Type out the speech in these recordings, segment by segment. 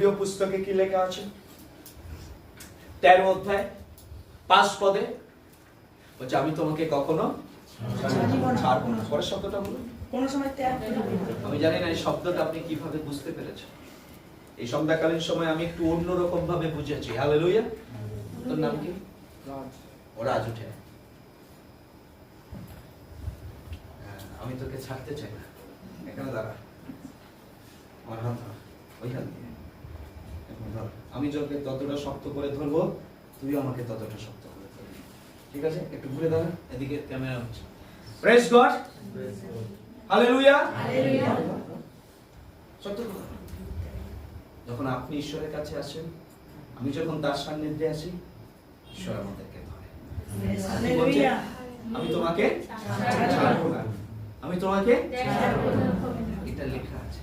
হিব্রীয় পুস্তকে কি লেখা আছে? 13 অধ্যায় 5 পদে বলছে, আমি তোমাকে কখনো ছাড়বো না। পরের শব্দটা বলুন। কোন সময় ত্যাগ করবে না। আমি জানি না এই শব্দটা আপনি কিভাবে বুঝতে পেরেছেন। এই সন্ধ্যাকালীন সময় আমি একটু অন্যরকম ভাবে বুঝেছি। হালেলুয়া। তোর নাম কি? ওরা আজ উঠে। আমি তোকে ছাড়তে চাই না। এখানে দাঁড়া, আমার হাত ধর, ওই হাত দিয়ে এখন ধর। আমি তোকে ততটা শক্ত করে ধরবো, তুই আমাকে ততটা শক্ত করে ধরবি, ঠিক আছে? একটু ঘুরে দাঁড়া, এদিকে ক্যামেরা হচ্ছে। Praise God, hallelujah. শক্ত করে। যখন আপনি ঈশ্বরের কাছে আসেন, আমি যখন তার সান্নিধ্যে আসি, ঈশ্বর আমাদেরকে ধরে। আপনি বলছেন, আমি তোমাকে ছাড়বো না, আমি তোমাকে, এটা লেখা আছে।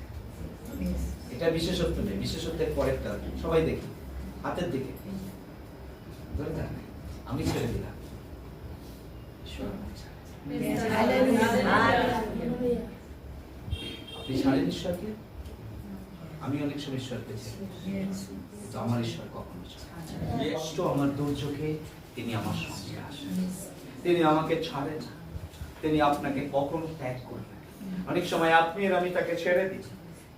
এটা বিশেষত্ব নেই, বিশেষত্বের পরেরটা সবাই দেখি, হাতের দিকে ধরে থাক, আমি ছেড়ে দিলাম। আপনি ছাড়েন ঈশ্বরকে? আমি অনেক সময় ঈশ্বরকে ছেড়ে, কিন্তু আমার ঈশ্বর কখনো কষ্ট, আমার দুর্যোগে তিনি আমার সঙ্গে আসেন, তিনি আমাকে ছাড়েন, তিনি আপনাকে কখনো ত্যাগ করবেন। অনেক সময় আপনি আর আমি তাকে ছেড়ে দিই,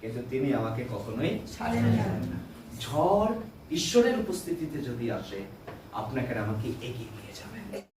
কিন্তু তিনি আমাকে কখনোই ছাড়েন না। ঝড় ঈশ্বরের উপস্থিতিতে যদি আসে, আপনাকে আর আমাকে এগিয়ে নিয়ে যাবে।